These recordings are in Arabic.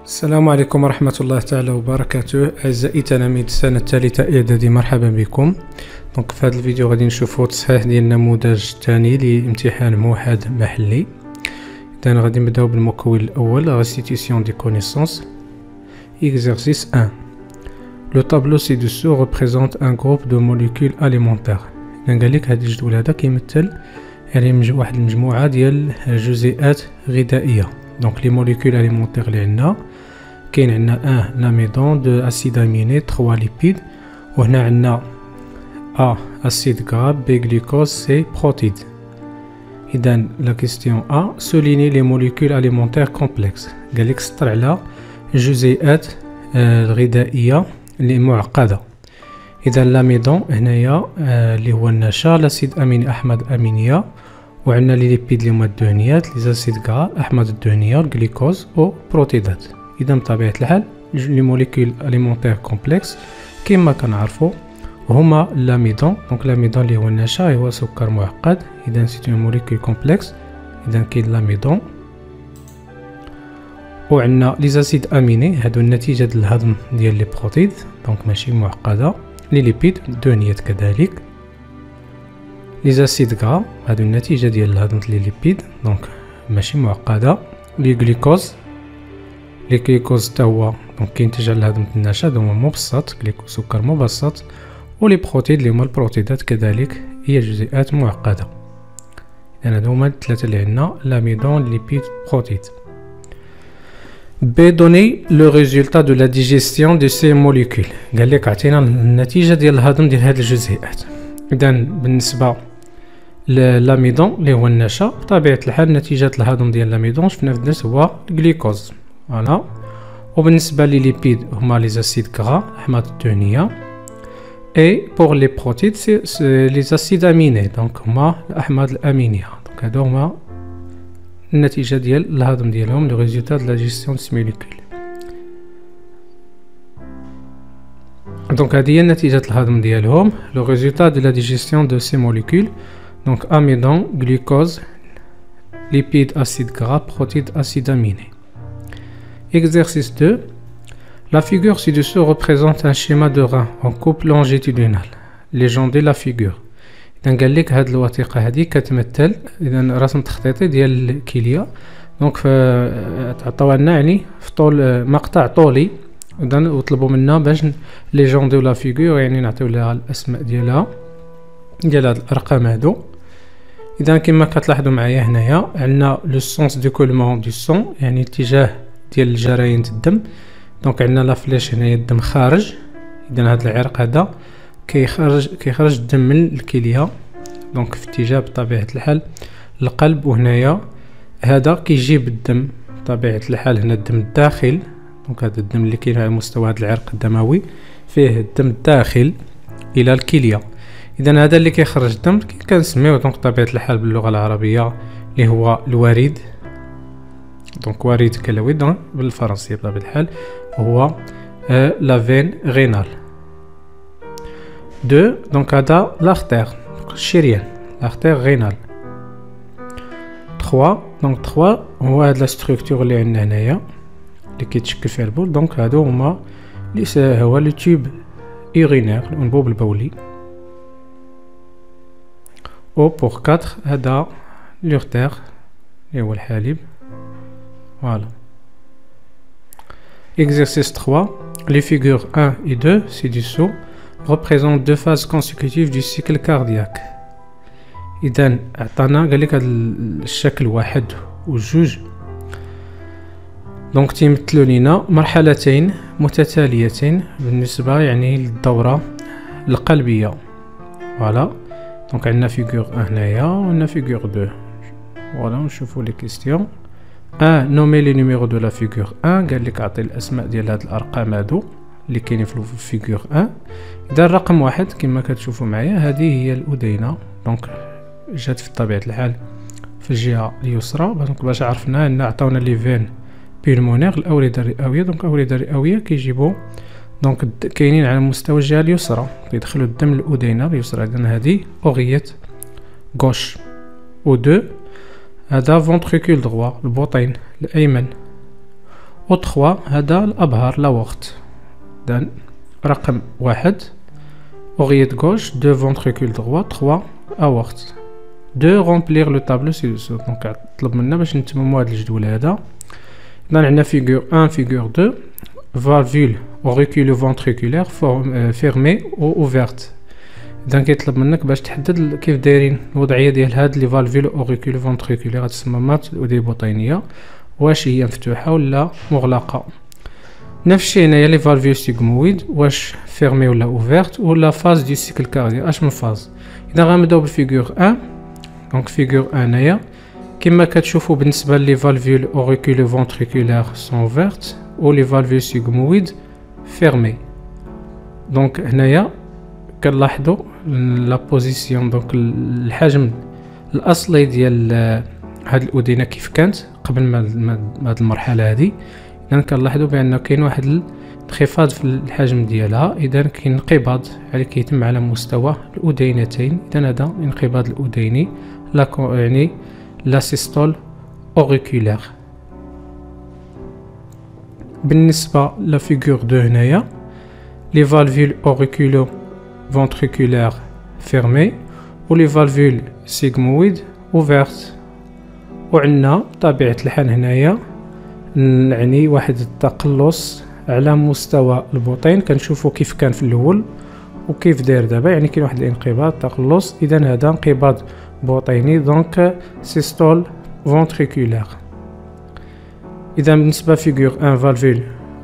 السلام عليكم ورحمة الله تعالى وبركاته. أعزائي تلاميذ السنة الثالثة إعدادي، مرحبا بكم. دونك في هذا الفيديو غادي نشوفوا تصحيح ديال النموذج الثاني لامتحان موحد محلي. إذا غادي نبداو بالمكون الأول restitution des connaissances. Exercice 1. Le tableau ci-dessous représente un groupe de molécules alimentaires. إذا قال لك هذا الجدول هذا كيمثل يعني واحد المجموعة ديال الجزيئات غذائية. دونك لي موليكول alimentaires اللي عندنا كاين عندنا 1 لاميدون، 2 اسيد اميني، 3 ليبيد، وهنا عندنا A acide gras، B glucose، C protéines. إذا لا كيستيون A souligne les molécules alimentaires complexes. قال لك سطر على الجزيئات الغذائية اللي معقدة. إذا لاميدون هنايا اللي هو النشا، لاسيد اميني أحماض أمينية، وعندنا لي ليبيد اللي هما الدهنيات، لي زاسيد غرا أحماض الدهنية، الجليكوز و بروتيدات. إذا بطبيعة الحال لي موليكول أليمونتير كومبلكس كما كنعرفو هما لاميدون. دونك لاميدون اللي هو النشا هو سكر معقد، إذا سيت اون موليكول كومبلكس. إذا كاين لاميدون، وعندنا لي زاسيد اميني هادو النتيجة ديال الهضم ديال لي بروتيد، دونك ماشي معقدة. لي ليبيد الدهنيات كذلك. لي زاسيد غرا هادو النتيجة ديال الهضم لي ليبيد، دونك ماشي معقدة. لي جليكوز، لي جليكوز حتى هو دونك كينتج على الهضم النشا، هو مبسط، جليكوز سكر مبسط. ولي بروتيد اللي هما البروتيدات كذلك هي جزيئات معقدة. إذا هادو هما الثلاثة اللي عندنا، لاميدون، ليبيد، بروتيد. B donner le résultat de la digestion de ces molécules. قال لك عطينا النتيجة ديال الهضم ديال هاد الجزيئات. إذا بالنسبة للاميدون اللي هو النشا، بطبيعة الحال نتيجة الهضم ديال الاميدون شفنا في الدرس هو الجليكوز، فوالا. وبالنسبة لي ليبيد هما لي زاسيد غرا أحماض الدهنية. اي بور لي بروتيد سي لي زاسيد اميني، دونك هما الأحماض الأمينية. دونك هادو هما النتيجة ديال الهضم ديالهم، لو ريزولتا دو لا جيستيون دي موليكول. دونك هذه هي نتيجة الهضم ديالهم، لو ريزولتا دو لا ديجيستيون دو سي موليكول. دونك اميدون، جلوكوز، ليبيد acide gras, protéines acide aminé. Exercice 2. La figure ci-dessous représente un schéma de rein en coupe longitudinale. Légender la figure. إذا قال لك هاد الوثيقة هادي كتمثل إذا رسم تخطيطي ديال الكلية. دونك تعطاو لنا يعني في طول مقطع طولي، إذا وطلبوا منا باش ليجونديو لا فيغور، يعني نعطيو لها الأسماء ديالها ديال هاد الأرقام هادو. إذا كما كتلاحظوا معايا هنايا عندنا لو سونس دو كولمون دو سون، يعني اتجاه ديال الجريان الدم. دونك عندنا لا فليش هنايا الدم خارج، إذا هاد العرق هذا كيخرج الدم من الكلية، دونك في اتجاه بطبيعة الحال القلب. وهنايا هذا كيجيب الدم بطبيعة الحال، هنا الدم الداخل. دونك هذا الدم اللي كاين على مستوى هذا العرق الدموي فيه الدم الداخل إلى الكلية. إذا هذا اللي كيخرج الدم كنسميوه دونك بطبيعة الحال باللغة العربية اللي هو الوريد. دونك وريد كلوي، دونك بالفرنسية بطبيعة الحال هو لا فين غينال. 2. دونك هذا لاختير الشريان، لاختير غينال. 3. دونك 3 هو هاد لا ستركتور اللي عندنا هنايا اللي كيتشكل فيها البول. دونك هادو هما اللي هو لو تيوب يورينير، الانبوب البولي. و بور 4 هذا لورتير اللي هو الحليب، فوالا. Exercice 3. Les figures 1 et 2 ci-dessous représentent deux phases consécutives du cycle cardiaque. إذا عطانا قال لك هذا الشكل واحد وجوج، دونك تيمثلوا لينا مرحلتين متتاليتين بالنسبة يعني للدورة القلبية، فوالا. دونك عندنا فيغور 1 هنايا وعندنا فيغور 2، فوالا. نشوفوا لي كيستيون. نومي لي نيميرو دو لا فيغور 1، قال لك عطي الأسماء ديال هاد الأرقام هادو اللي كاينين في فيغور 1. إذا الرقم 1 كما كتشوفوا معايا هذه هي الأذينة، دونك جات في طبيعة الحال في الجهة اليسرى. دونك باش عرفنا أن عطاونا لي فين بيلمونير الأوردة الرئوية. دونك الأوردة الرئوية كيجيبوا دونك كاينين على مستوى الجهة اليسرى، كيدخلوا الدم للأذينة اليسرى. إذا هذه أوغية غوش. و 2 هذا فونتريكول دغوا، البطين الأيمن. و 3 هذا الابهار لاورت. اذا رقم 1 oreillette gauche 2 ventricule droit 3 aorte. de remplir le tableau ci-dessous. دونك طلب منا باش نتمموا هذا الجدول هذا. اذا عندنا فيغور 1 فيغور 2 valvule auriculo-ventriculaire fermée ou ouverte. اذا كيطلب منك باش تحدد كيف دايرين الوضعيه ديال هاد لي فالفول اوريكولو فونتريكولير، هاد الصمامات ودي بطينيه، واش هي مفتوحه ولا مغلقه. نفس الشيء هنايا لي فالفول سيغمويد واش فيرمي ولا اوفيرت، ولا فاز دو سيكل كاردياك اش من فاز. اذا غنبداو بالفيغور 1. دونك فيغور 1 هنايا كما كتشوفوا بالنسبه لي فالفول اوريكولو فونتريكولير سون اوفيرت و لي فالفول سيغمويد فيرمي. دونك هنايا كنلاحظوا لا بوزيسيون، دونك الحجم الاصلي ديال هاد الاذينه كيف كانت قبل ما هاد المرحله هذه. اذا كنلاحظوا بان كاين واحد الانخفاض في الحجم ديالها، اذا كاين انقباض اللي كيتم على مستوى الاذينتين. اذا هذا انقباض الاذيني يعني لا سيستول اوريكولير. بالنسبه لفيغور 2 هنايا لي فالفول اوريكولو ventriculaire fermé و لي فالفول سيغمويد اوفيرت. وعندنا طبيعة الحال هنايا يعني واحد التقلص على مستوى البطين، كنشوفوا كيف كان في الاول وكيف داير دابا، يعني كاين واحد الانقباض تقلص. اذا هذا انقباض بطيني، دونك سيستول فونتريكولير. اذا بالنسبه فيغور 1 فالفول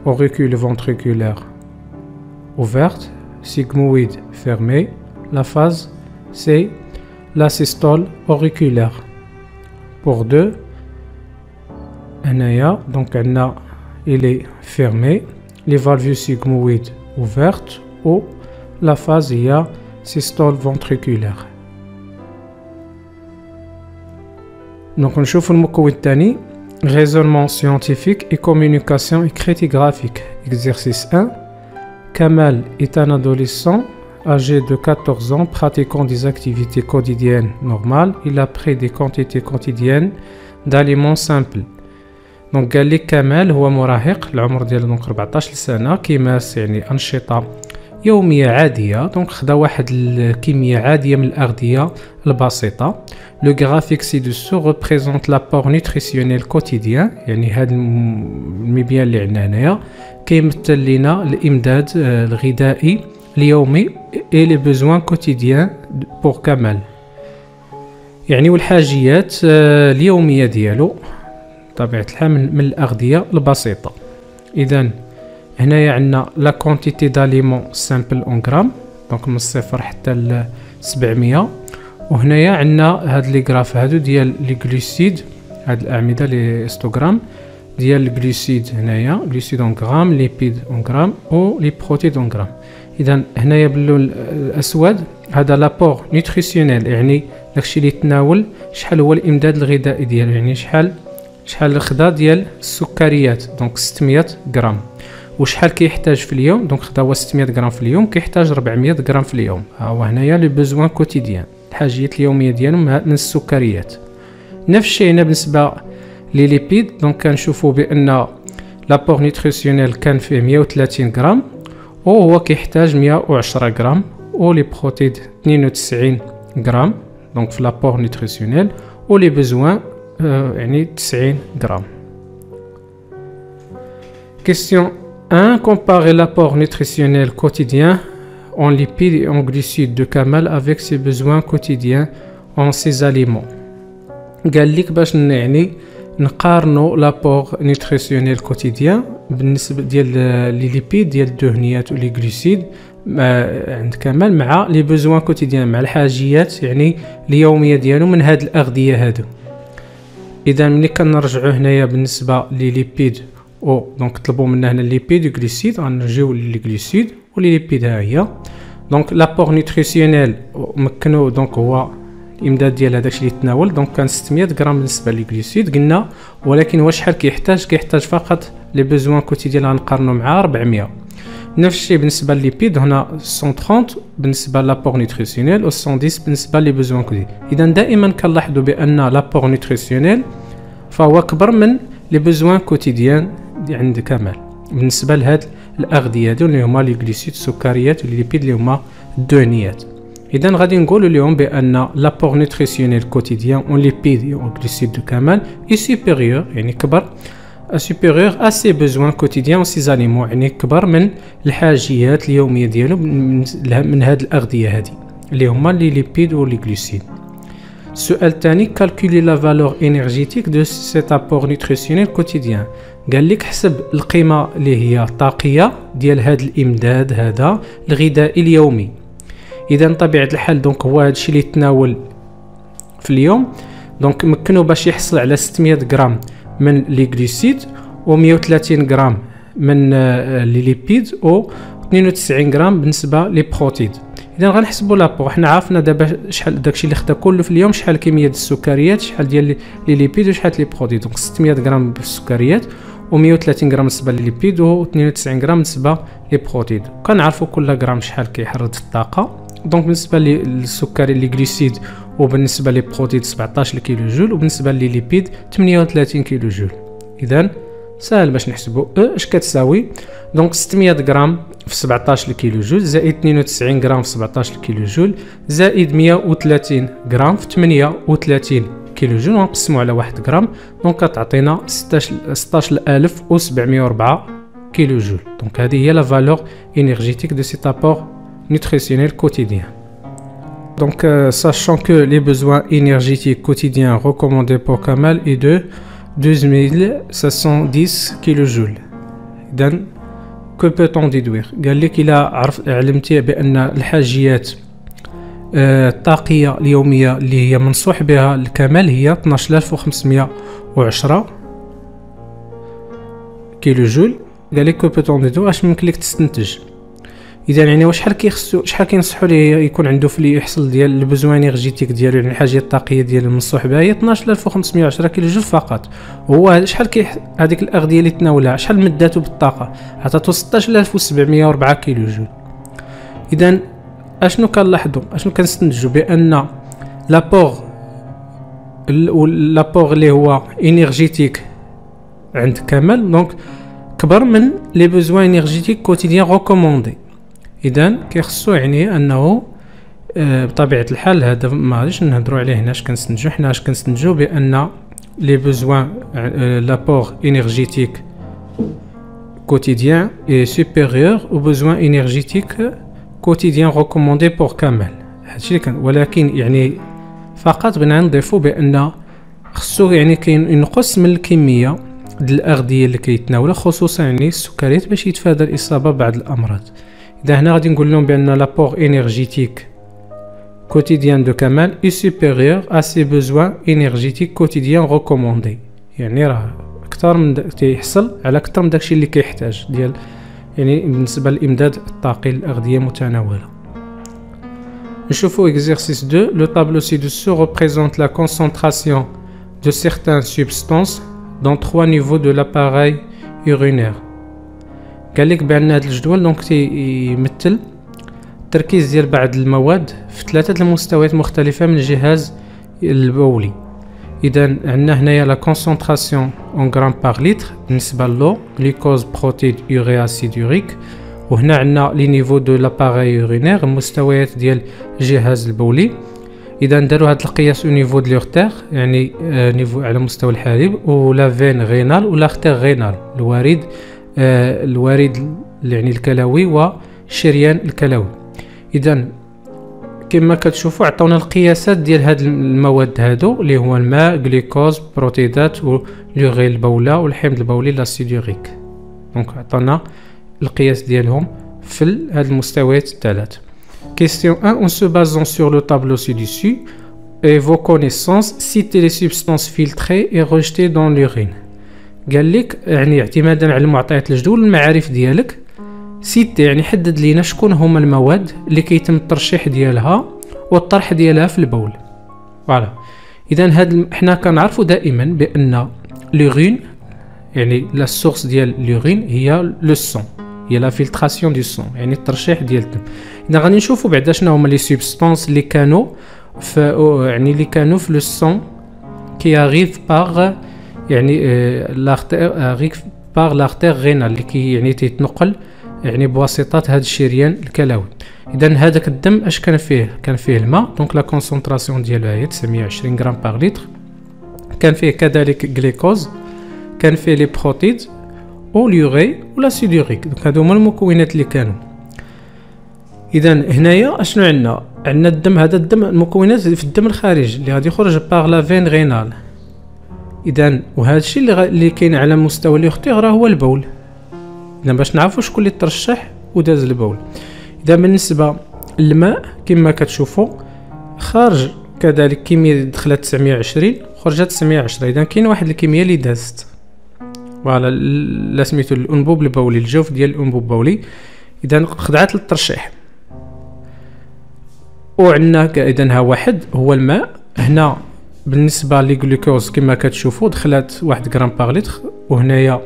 اوريكولو فونتريكولير اوفيرت sigmoïde fermé, la phase c'est la systole auriculaire. Pour 2, donc il est fermé, les valvules sigmoïdes ouvertes ou la phase il y a systole ventriculaire. Donc on chauffe le mot الثاني raisonnement scientifique et communication écrite et graphique. Exercice 1. Kamal est un adolescent âgé de 14 ans pratiquant des activités quotidiennes normales. Il a pris des quantités quotidiennes d'aliments simples. Donc قال لي كمال هو مراهق العمر ديالو دونك 14 سنة، كيمارس يعني أنشطة يومية عادية. دونك خدا واحد الكمية عادية من الأغذية البسيطة. لو غرافيك سي دوسو ريبريزونت لابور نيوتريسيونيل كوتيديان، يعني هاد المبيان اللي عندنا هنايا كيمثل لنا الامداد الغذائي اليومي اي لي بوزوان كوتيديان بور كمال، يعني والحاجيات اليوميه ديالو طبيعه الحال من الاغذيه البسيطه. اذا هنايا عندنا لا كونتيتي داليمون سامبل اون غرام، دونك من 0 حتى ل 700. وهنايا عندنا هاد لي غراف هادو ديال لي غلوسيد، هاد الاعمده لي هيستوغرام ديال الجلوسيد. هنايا جلوسيد اون غرام، ليبيد اون غرام و لي بروتيد اون غرام. اذا هنايا باللون الاسود هذا لابور نيوتريسيونيل، يعني داكشي اللي يتناول شحال هو الامداد الغذائي ديالو، يعني شحال الخدا ديال السكريات، دونك 600 غرام. وشحال كيحتاج في اليوم، دونك خدا هو 600 غرام في اليوم، كيحتاج 400 غرام في اليوم. ها هو هنايا لي بوزوان كوتيديان، الحاجيات اليوميه ديالو من السكريات. نفس الشيء هنا بالنسبه لي ليبيد، دونك كنشوفوا بان لابور نيوتريسيونيل كان فيه 130 غرام وهو كيحتاج 110 غرام، و لي بروتيد 92 غرام دونك في لابور نيوتريسيونيل، و لي بوزوان يعني 90 غرام. Question 1. Comparer l'apport nutritionnel quotidien en lipides et en glucides de Kamal avec ses besoins quotidiens en ces aliments. قال لك باش يعني نقارنوا لابور نيوتريسيونيل كوتيديان بالنسبه ديال لي ليبيد ديال الدهنيات ولي غلوسيد عند كمال مع لي بوزوان كوتيديان، مع الحاجيات يعني اليوميه ديالو من هاد الاغذيه هادو. اذا ملي كنرجعوا هنايا بالنسبه لي ليبيد او دونك طلبوا منا هنا ليبيد وغلوسيد، غنرجيو لي غلوسيد ولي ليبيد ها هي. دونك لابور نيوتريسيونيل مكنو دونك هو الامداد ديال هذاك الشيء اللي يتناول، دونك كان 600 غرام بالنسبه للغلوسيد قلنا، ولكن هو شحال كيحتاج فقط لي بوزوان كوتيديان غنقارنوا مع 400. نفس الشيء بالنسبه للليبيد، هنا 130 بالنسبه لابور نيوتريسيونيل و 110 بالنسبه لي بوزوان كوتيديان. اذا دائما كنلاحظوا بان لابور نيوتريسيونيل فهو اكبر من لي بوزوان كوتيديان عند كمال بالنسبه لهاد الاغذيه هادو اللي هما لي غليسيد السكريات واللي ليبيد اللي هما الدهنيات. اذا غادي نقولوا اليوم بان لابور نوتريسيونيل كوتيديان اون ليبيد و غليسيد دو كمال اي سوبيريور يعني كبر supérieur à ses besoins quotidiens و ses aliments يعني كبر من الحاجيات اليوميه ديالو من هاد الاغذيه هادي اللي هما لي ليبيد و لي غلوسيد. السؤال الثاني calculer la valeur énergétique de cet apport nutritionnel quotidien. قال لك حسب القيمه اللي هي الطاقيه ديال هاد الامداد هذا الغذائي اليومي. اذا طبيعه الحال دونك هو هادشي اللي يتناول في اليوم دونك مكنو باش يحصل على 600 غرام من لي غليسيد و 130 غرام من لي ليبيد و 92 غرام بالنسبه لي بروتيد. اذا غنحسبوا لابور حنا عرفنا دابا شحال داكشي اللي خدا كله في اليوم شحال كميه السكريات شحال ديال لي ليبيد وشحال لي بروتيد. دونك 600 غرام بالسكريات و 130 غرام بالنسبه لي ليبيد و 92 غرام بالنسبه لي بروتيد. كنعرفوا كل غرام شحال كيحرض الطاقه. دونك بالنسبه للسكري لي غليسيد وبالنسبه لي بروتيد 17 كيلو جول وبالنسبه لي ليبيد 38 كيلو جول. اذا سهل باش نحسبوا اش كتساوي. دونك 600 غرام في 17 كيلو جول زائد 92 غرام في 17 كيلو جول زائد 130 غرام في 38 كيلو جول ونقسموا على 1 غرام دونك كتعطينا 16704 كيلو جول. دونك هذه هي لا فالور énergétique de cet apport nutritionnel quotidien. Donc sachant que les besoins énergétiques quotidiens recommandés pour Kamal est de 2710 kJ. إذن que peut-on déduire؟ قال لك إلا علمتي بأن الحاجيات الطاقية اليومية اللي هي منصوح بها الكمال هي 12510 كيلو جول. قال لك que peut-on déduire اش ممكن لك تستنتج. اذا يعني واش شحال كينصحوا ليه يكون عنده في يحصل ديال البوزوان انرجيتيك ديالو يعني الحاجه الطاقيه ديال المنصوح بها هي 12510 كيلو جول فقط. هو شحال هذيك الاغذيه اللي تناولها شحال مداته بالطاقه عطاتو 16704 كيلو جول. اذا اشنو كنلاحظوا اشنو كنستنتجوا بان لابور اللي هو انرجيتيك عند كمال دونك كبر من لي بوزوان انرجيتيك كوتيديان ريكوموندي. اذا كيخصو يعني انه بطبيعه الحال هذا ما غاديش نهضروا عليه هنا. اش كنستنتجوا حنا اش كنستنتجوا بان لي بوزوان لابور انرجيتيك كوتيديان اي سوبيريور او بوزوان انرجيتيك كوتيديان ريكوموندي بور كمال. هادشي اللي كان ولكن يعني فقط بغينا نضيفوا بان خصو يعني كاين ينقص من الكميه ديال الاغذيه اللي كيتناولها خصوصا يعني السكريات باش يتفادى الاصابه بعض الامراض. اذا هنا غادي نقول لهم بان لابور انرجيتيك كوتيديان دو كمال اي سوبيريور ا سي بوزوان انرجيتيك كوتيديان ريكوموندي. يعني راه اكثر من تيحصل على اكثر من داكشي اللي كيحتاج ديال يعني بالنسبه للامداد الطاقي للاغذيه المتناوله. نشوفوا exercice 2. Le tableau ci-dessous représente la concentration de certaines substances dans 3 niveaux de l'appareil urinaire. قال لك بان هذا الجدول دونك يمثل التركيز ديال بعض المواد في 3 المستويات مختلفه من الجهاز البولي. اذا عندنا هنايا لا كونسونطراسيون اون غرام بار لتر بالنسبه للو غلوكوز بروتيد يوريا اسيد يوريك. وهنا عندنا لي نيفو دو لاباراي يورينير المستويات ديال الجهاز البولي. اذا داروا هذا القياس او نيفو دو لورتير يعني نيفو على مستوى الحليب ولا فين غينال ولا ارتير غينال الوريد يعني الكلوي والشريان الكلوي. اذا كما كتشوفوا عطاونا القياسات ديال هاد المواد هادو اللي هو الماء غلوكوز بروتيدات واليوري البوله والحمض البولي لاسيد يوريك. دونك عطانا القياس ديالهم في هاد المستويات الثلاث. Question 1. En se basant sur le tableau ci-dessus et vos connaissances, citez les substances filtrées et rejetées dans l'urine. قال لك يعني اعتمادا على المعطيات الجدول المعارف ديالك سيتي يعني حدد لينا شكون هما المواد اللي كيتم الترشيح ديالها والطرح ديالها في البول. فوالا. اذا هاد حنا كنعرفوا دائما بان لورين يعني لا سورس ديال لورين هي لو سون هي لا فلتراسيون دو سون يعني الترشيح ديال الدم. اذا غادي نشوفوا بعدا شنو هما لي سوبستانس اللي كانوا في لو سون كي اريف باغ يعني l'artère arrive باغ لارتير غينال اللي كي يعني تيتنقل يعني بواسطه هذا الشريان الكلوي. اذا هذاك الدم اش كان فيه؟ كان فيه الماء، دونك لا كونسونطراسيون ديالها هي 920 غرام باغ لتر. كان فيه كذلك جليكوز، كان فيه لي بروتيد واليوري والاسيد يوريك، دونك هادو هما المكونات اللي كانوا. اذا هنايا اشنو عندنا؟ عندنا الدم، هذا الدم المكونات في الدم الخارجي اللي غادي يخرج باغ لا فين غينال. اذا وهذا الشيء اللي كاين على مستوى اليورتيغ راه هو البول. اذا باش نعرفوا شكون اللي ترشح وداز البول. اذا بالنسبه للماء كما كتشوفوا خارج كذلك كميه دخلت 920 خرجت 910. اذا كاين واحد الكميه اللي دازت فوالا لا سميتو الانبوب البولي، الجوف ديال الانبوب البولي، اذا خضعت للترشيح. وعندنا اذا ها واحد هو الماء. هنا بالنسبه للجلوكوز كما كتشوفوا دخلت 1 غرام باغ لتر، وهنايا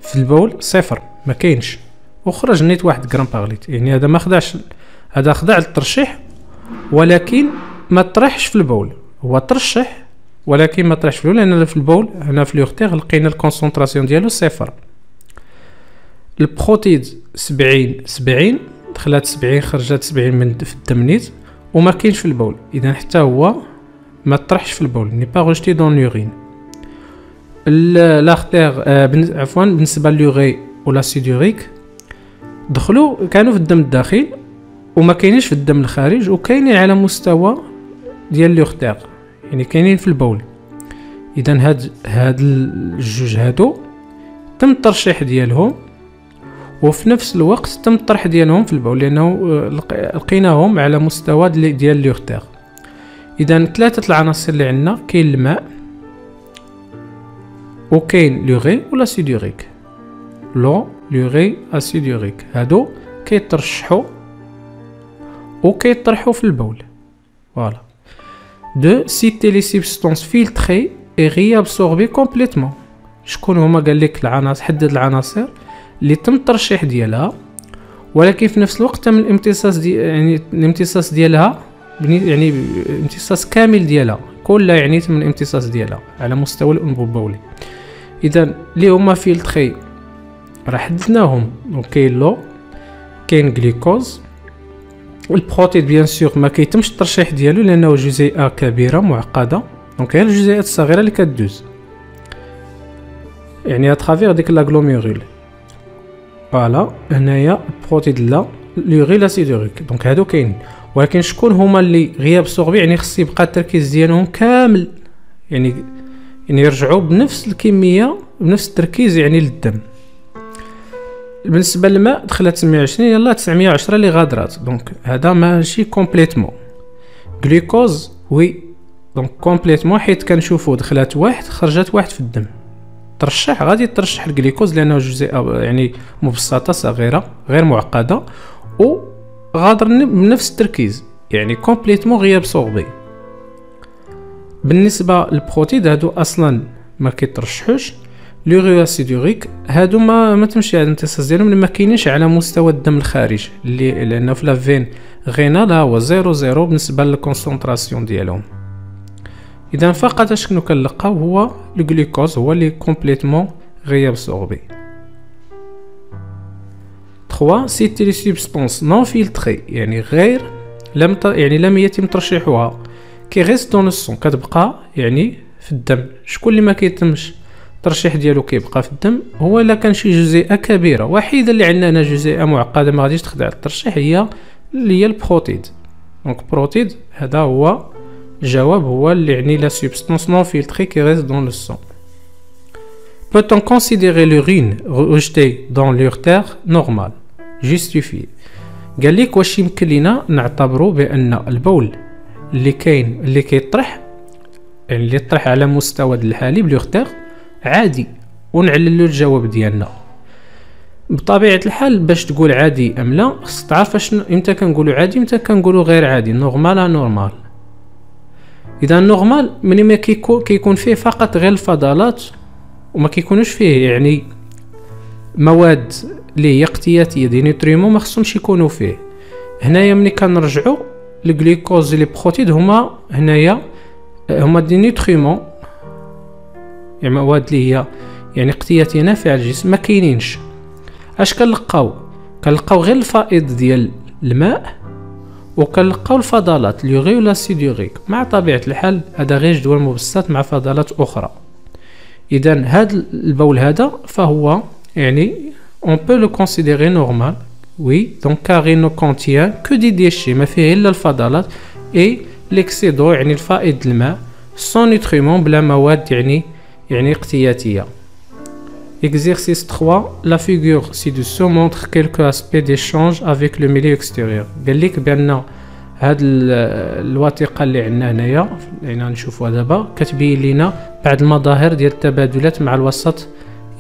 في البول صفر ما كاينش، وخرج نيت 1 غرام باغ لتر. يعني هذا ما خدعش، هذا خضع للترشيح ولكن ما طرحش في البول. هو ترشح ولكن ما طرحش في البول، لان في البول هنا في اليورتيغ لقينا الكونسونطراسيون ديالو صفر. البروتيد 70 دخلت 70 خرجت 70 من في الدم نيت وما كاينش في البول. اذا حتى هو ما طرحش في البول، ني با روجتي دون لورين. لاختير عفوا بالنسبه لليوري ولا سيدوريك دخلوا كانوا في الدم الداخل وما كاينينش في الدم الخارج، وكاينين على مستوى ديال اليورتيغ يعني كاينين في البول. اذا هاد الجوج هادو تم الترشيح ديالهم وفي نفس الوقت تم الطرح ديالهم في البول، لانه لقيناهم على مستوى ديال اليورتيغ. اذا ثلاثه العناصر اللي عندنا كاين الماء وكاين لوري ولا سيدوريك. لو لوري اسيد يوريك هادو كيترشحوا وكيطرحوا في البول. فوالا دو سيتي لي سبستانس فيلتري اي ريابسوربي كومبليتمون. شكون هما؟ قال لك العناصر، حدد العناصر اللي تم الترشيح ديالها ولكن في نفس الوقت تم الامتصاص يعني الامتصاص ديالها يعني امتصاص كامل ديالها كلها، يعني تم الامتصاص ديالها على مستوى الانبوب البولي. اذا اللي هما فيلتري راه حددناهم، كاين لو كاين جليكوز. والبروتيد بيان سور ما كيتمش الترشيح ديالو لانه جزيئه كبيره معقده، دونك هي الجزيئات الصغيره اللي كدوز يعني اترافير ديك لاغلوميرول. فوالا هنايا البروتيد لا لوري لا سيدوريك، دونك هادو كاين. ولكن شكون هما اللي غياب سوربي يعني خص يبقى التركيز ديالهم كامل، يعني يرجعوا بنفس الكميه بنفس التركيز يعني للدم. بالنسبه للماء دخلت 120 يلا 910 اللي غادرات، دونك هذا ماشي كومبليتمون. جلوكوز وي دونك كومبليتمون، حيت كنشوفوا دخلت 1 خرجت 1 في الدم. ترشح غادي ترشح الجليكوز لانه جزيئه يعني مبسطه صغيره غير معقده وغادر بنفس التركيز يعني كومبليتمون غياب سوربي. بالنسبه للبروتيد هادو اصلا ما كيترشحوش. لوري اسيدوريك هادو ما تمشي على الامتصاص ديالهم، ما كاينينش على مستوى الدم الخارج اللي لانه في لافين غينال هو 0 بالنسبه للكونسونطراسيون ديالهم. اذا فقط شنو كنلقاو هو الجلوكوز هو اللي كومبليتمون غياب سوربي. 3 سيتي لي سبستانس نون فيلتري يعني غير لم يتم ترشيحها كي ريست دون السون كتبقى يعني في الدم. شكون اللي ما كيتمش الترشيح ديالو كيبقى في الدم؟ هو الا كان شي جزيئه كبيره وحيده اللي عندنا هنا جزيئه معقده ما غاديش تخضع للترشيح هي البروتيد. دونك بروتيد هذا هو الجواب، هو اللي يعني لا سبستانس نون فيلتري كي ريست دون لو سون. Peut-on considérer l'urine rejetée dans l'urtère normal justifié؟ قال لك واش يمكن لينا نعتبروا بان البول اللي كاين اللي كيطرح يعني اللي يطرح على مستوى الحالب اليورتيغ عادي، ونعلل له الجواب ديالنا. بطبيعه الحال باش تقول عادي ام لا خص تعرف شنو امتى كنقولوا عادي امتى كنقولوا غير عادي، نورمال نورمال. اذا نورمال ملي ما كيكون فيه فقط غير الفضلات وما كيكونوش فيه يعني مواد اللي هي اقتياتيه دي نيوتريمون ما خصهمش يكونوا فيه. هنايا ملي كنرجعوا الجليكوز لي بروتيد هما هنايا هما دي نيوتريمون يعني مواد اللي هي يعني قطيات نافعة الجسم ما كاينينش. اش كنلقاو غير الفائض ديال الماء، وكنلقاو الفضلات اليوري ولا سيدوريك. مع طبيعة الحال هذا غير جدول مبسط مع فضلات اخرى. اذا هذا البول هذا فهو يعني on peut le considérer normal. oui donc car il ne contient que des déchets، ما فيه الا الفضلات et l'excès d'eau يعني الفائض الماء sans nutriments بلا مواد يعني قتياتية. Exercice 3. La figure ci-dessous montre quelques aspects d'échange avec le milieu extérieur. قال لك بان هاد الوثيقه اللي عندنا هنايا يعني نشوفوها دابا كتبين لنا بعض المظاهر ديال التبادلات مع الوسط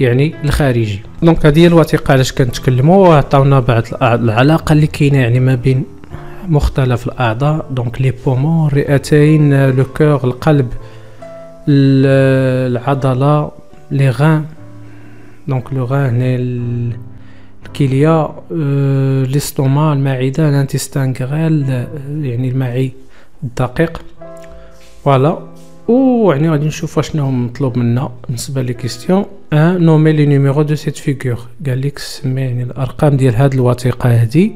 يعني الخارجي. دونك هذه هي الوثيقه علاش كنتكلموا، وعطاونا بعض العلاقه اللي كاينه يعني ما بين مختلف الاعضاء. دونك لي بومون، الرئتين، لو كور القلب، العضله، لي غان. دونك لو غان هنا الكليه، ليستوما المعده، الانتستان غريل يعني المعي الدقيق. فوالا ويعني غادي نشوفوا شنو مطلوب منا بالنسبه لي كيستيون. نومي لي نيميرو دو سيت فيغور، قال لك سمي يعني الارقام ديال هاد الوثيقه هادي.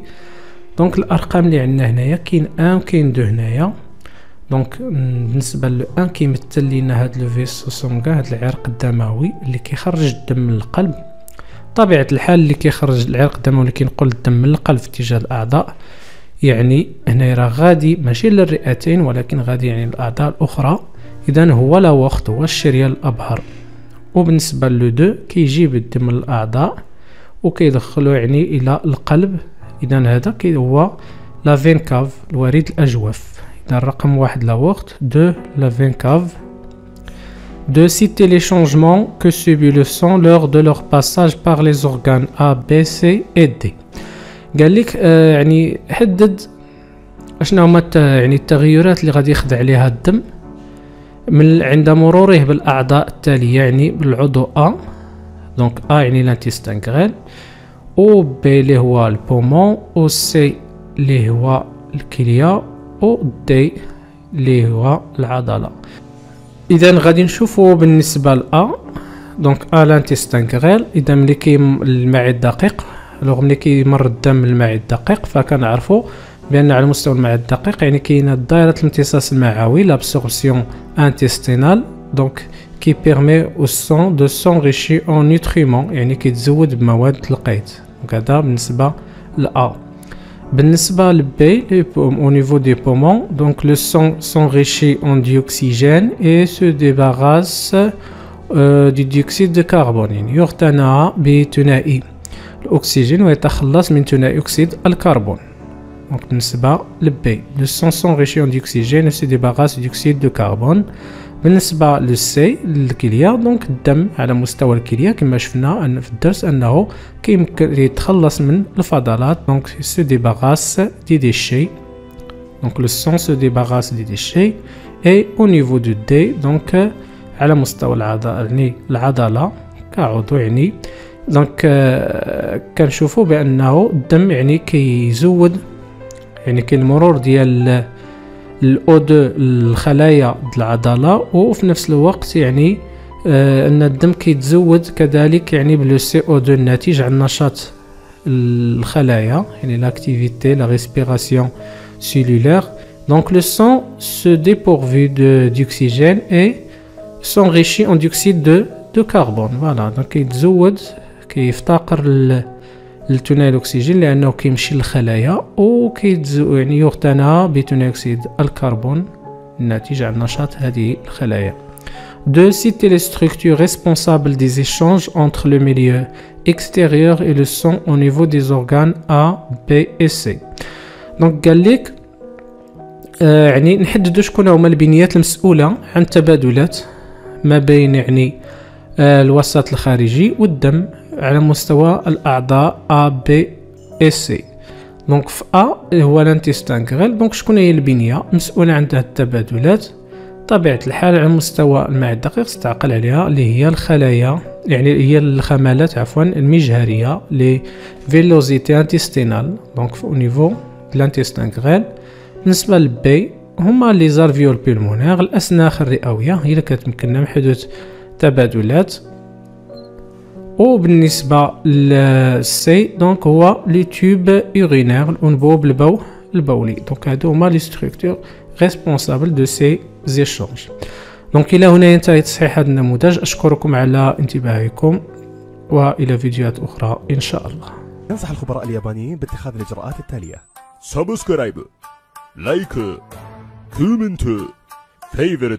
دونك الارقام اللي عندنا هنايا كاين 1 وكاين 2 هنايا. دونك بالنسبه ل 1 كيمثل لينا هاد لو فيسو سونغا، هاد العرق الدموي اللي كيخرج الدم من القلب. طبيعه الحال اللي كيخرج العرق الدموي اللي كينقل الدم من القلب في اتجاه الاعضاء، يعني هنا راه غادي ماشي للرئتين ولكن غادي يعني الاعضاء الاخرى. اذا هو لا وقت هو الشريان الابهر. وبالنسبه لو 2 كيجيب الدم من الاعضاء وكيدخلو يعني الى القلب. اذا هذا هو لا فين كاف، الوريد الاجوف. اذا رقم 1 لا وقت، 2 لا فين كاف. De citer les changements que subit le sang lors de leur passage par les organes A, B, C et D. قال لك يعني حدد اشنا هما يعني التغيرات اللي غادي يخضع عليها الدم من عند مروره بالاعضاء التاليه، يعني بالعضو A. دونك A يعني لانتستان غريل، و B اللي هو البومون، و C اللي هو الكليه، و D اللي هو العضله. اذا غادي نشوفوا بالنسبه ل A. دونك A لانتستان غريل. اذا ملي المعي الدقيق، لو ملي كيمر الدم المعي الدقيق فكنعرفوا بان على مستوى المعي الدقيق يعني كاينه دائره الامتصاص المعوي، لابسوربسيون انتستينال. دونك كي بيرمي او سون دو سونريشي اون نوتريمون، يعني كيتزود بمواد القيت. دونك هذا بالنسبه ل A. بالنسبه ل B au niveau des poumons, donc le sang s'enrichit en dioxygène et se débarrasse du dioxyde de carbone، يعني يغتنى بثنائي الأكسجين ويتخلص من ثنائي أكسيد الكربون. Donc بالنسبة ل B le sang s'enrichit en dioxygène et se débarrasse du dioxyde de carbone. بالنسبة ل C الكلية، دونك الدم على مستوى الكلية كما شفنا في الدرس أنه كيمكن يتخلص من الفضلات. دونك se débarrasse des déchets. Donc le sang se débarrasse des déchets. Et au niveau du D donc على مستوى العضلة كعضو يعني دونك كنشوفوا بانه الدم يعني كيزود يعني كاين المرور ديال الاو 2 الخلايا ديال العضله، وفي نفس الوقت يعني ان الدم كيتزود كذلك يعني بلو سي او 2 الناتج عن نشاط الخلايا يعني لاكتيفيتي لا ريسبيراسيون cellulaire. Donc le sang se dépourvu d'oxygène et s'enrichit en dioxyde de carbone. Voilà, donc كيتزود كيفتقر لثنائي الاكسجين لانه كيمشي للخلايا وكيتزود يعني يغتنى بثنائي اكسيد الكربون الناتج عن نشاط هذه الخلايا. De citer les structures responsables des échanges entre le milieu extérieur et le sang au niveau des organes A, B et C. Donc قال لك يعني نحددوا شكون هما البنيات المسؤولة عن التبادلات ما بين يعني الوسط الخارجي والدم على مستوى الأعضاء A, B et C. دونك في A هو الانتستان غريل. دونك شكون هي البنية مسؤولة عن التبادلات؟ طبيعة الحال على مستوى المعي الدقيق استعقل عليها اللي هي الخلايا يعني هي الخمالات عفوا المجهرية لي فيلوزيتي انتستينال. دونك au niveau de l'intestin grêle. بالنسبة للبي هما لي زارفيول بيلمونير الأسناخ الرئوية هي اللي كتمكننا من حدوث تبادلات. وبالنسبة للسي دونك هو لي توب urinaire الأنبوب البولي. دونك هادو هما لي ستركتور ريسبونسابل دو سي زيشونج. دونك إلى هنا ينتهي تصحيح هذا النموذج. أشكركم على انتباهكم وإلى فيديوهات أخرى إن شاء الله. ينصح الخبراء اليابانيين باتخاذ الإجراءات التالية: سبسكرايب، لايك، كومنت، فيفورت